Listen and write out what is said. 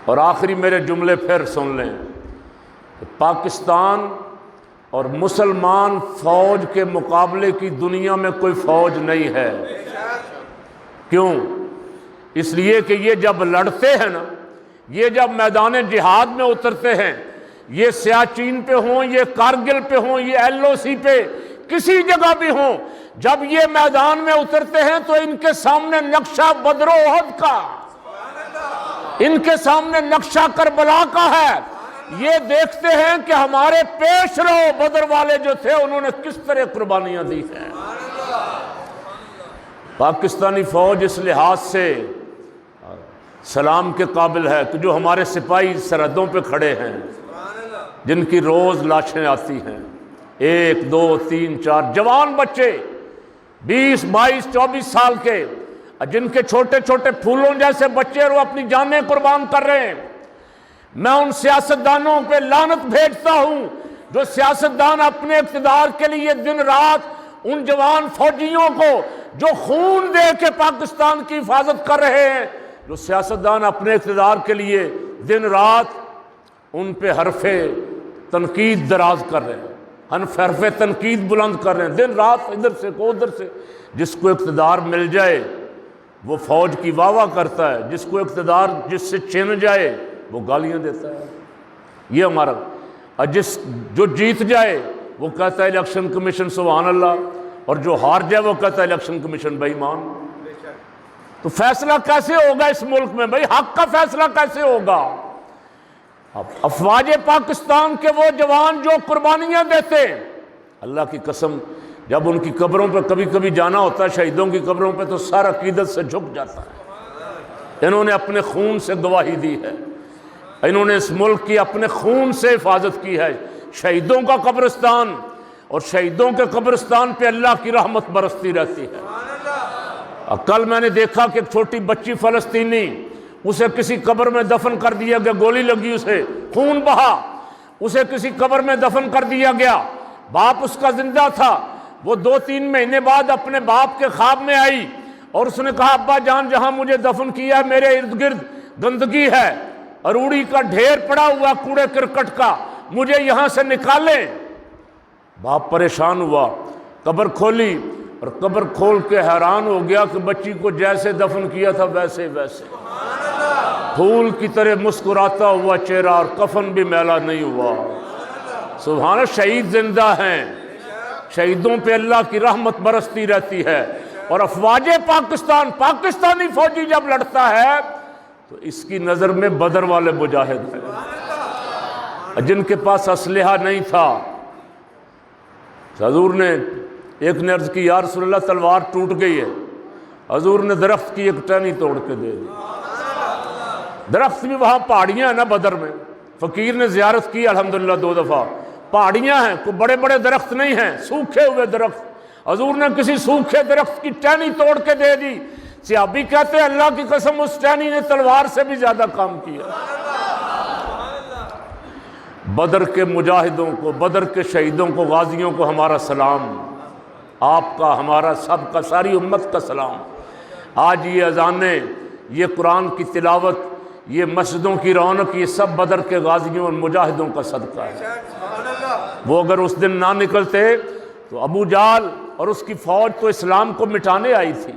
اور آخری میرے جملے پھر سن لیں، پاکستان اور مسلمان فوج کے مقابلے کی دنیا میں کوئی فوج نہیں ہے۔ کیوں؟ اس لیے کہ یہ جب لڑتے ہیں نا، یہ جب میدان جہاد میں اترتے ہیں، یہ سیاچین پہ ہوں، یہ کارگل پہ ہوں، یہ LOC پہ کسی جگہ بھی ہوں، جب یہ میدان میں اترتے ہیں تو ان کے سامنے نقشہ بدر و احد کا، ان کے سامنے نقشہ کربلا کا ہے۔ یہ دیکھتے ہیں کہ ہمارے پیش رو بدر والے جو تھے انہوں نے کس طرح قربانیاں دی ہیں۔ پاکستانی فوج اس لحاظ سے سلام کے قابل ہے کہ جو ہمارے سپاہی سرحدوں پہ کھڑے ہیں، جن کی روز لاشیں آتی ہیں، 1 2 3 4 جوان بچے 20 22 24 سال کے، جن کے چھوٹے چھوٹے پھولوں جیسے بچے اور وہ اپنی جانیں قربان کر رہے ہیں۔ میں ان سیاستدانوں پہ لعنت بھیجتا ہوں جو سیاستدان اپنے اقتدار کے لیے دن رات ان جوان فوجیوں کو جو خون دے کے پاکستان کی حفاظت کر رہے ہیں، جو سیاستدان اپنے اقتدار کے لیے دن رات ان پہ حرف تنقید دراز کر رہے ہیں، حرف تنقید بلند کر رہے ہیں، دن رات ادھر سے کو ادھر سے۔ جس کو اقتدار مل جائے وہ فوج کی واہ واہ کرتا ہے، جس کو اقتدار جس سے چھن جائے وہ گالیاں دیتا ہے۔ یہ ہمارا، اور جو جیت جائے وہ کہتا ہے الیکشن کمیشن سبحان اللہ، اور جو ہار جائے وہ کہتا ہے الیکشن کمیشن بے ایمان۔ تو فیصلہ کیسے ہوگا اس ملک میں بھائی؟ حق کا فیصلہ کیسے ہوگا؟ اب افواج پاکستان کے وہ جوان جو قربانیاں دیتے ہیں، اللہ کی قسم جب ان کی قبروں پہ کبھی کبھی جانا ہوتا ہے، شہیدوں کی قبروں پہ، تو سارا عقیدت سے جھک جاتا ہے۔ انہوں نے اپنے خون سے گواہی دی ہے، انہوں نے اس ملک کی اپنے خون سے حفاظت کی ہے۔ شہیدوں کا قبرستان، اور شہیدوں کے قبرستان پہ اللہ کی رحمت برستی رہتی ہے۔ کل میں نے دیکھا کہ ایک چھوٹی بچی فلسطینی، اسے کسی قبر میں دفن کر دیا گیا، گولی لگی اسے، خون بہا، اسے کسی قبر میں دفن کر دیا گیا۔ باپ اس کا زندہ تھا، وہ 2-3 مہینے بعد اپنے باپ کے خواب میں آئی اور اس نے کہا ابا جان جہاں مجھے دفن کیا ہے میرے ارد گرد گندگی ہے، اروڑی کا ڈھیر پڑا ہوا کوڑے کرکٹ کا، مجھے یہاں سے نکالیں۔ باپ پریشان ہوا، قبر کھولی اور قبر کھول کے حیران ہو گیا کہ بچی کو جیسے دفن کیا تھا ویسے ویسے، پھول کی طرح مسکراتا ہوا چہرہ، اور کفن بھی میلا نہیں ہوا۔ سبحان اللہ، شہید زندہ ہیں، شہیدوں پہ اللہ کی رحمت برستی رہتی ہے۔ اور افواج پاکستان، پاکستانی فوجی جب لڑتا ہے تو اس کی نظر میں بدر والے مجاہد ہیں، جن کے پاس اسلحہ نہیں تھا۔ حضور نے ایک نے عرض کی یا رسول اللہ تلوار ٹوٹ گئی ہے، حضور نے درخت کی ایک ٹہنی توڑ کے دے دی۔ درخت بھی وہاں پہاڑیاں ہیں نا بدر میں، فقیر نے زیارت کی الحمدللہ 2 دفعہ، پہاڑیاں ہیں، کوئی بڑے بڑے درخت نہیں ہیں، سوکھے ہوئے درخت۔ حضور نے کسی سوکھے درخت کی ٹہنی توڑ کے دے دی۔ صحابی کہتے ہیں اللہ کی قسم اس ٹہنی نے تلوار سے بھی زیادہ کام کیا۔ بدر کے مجاہدوں کو، بدر کے شہیدوں کو، غازیوں کو ہمارا سلام، آپ کا، ہمارا، سب کا، ساری امت کا سلام۔ آج یہ اذانیں، یہ قرآن کی تلاوت، یہ مسجدوں کی رونق، یہ سب بدر کے غازیوں اور مجاہدوں کا صدقہ ہے۔ وہ اگر اس دن نہ نکلتے تو ابو جہل اور اس کی فوج تو اسلام کو مٹانے آئی تھی۔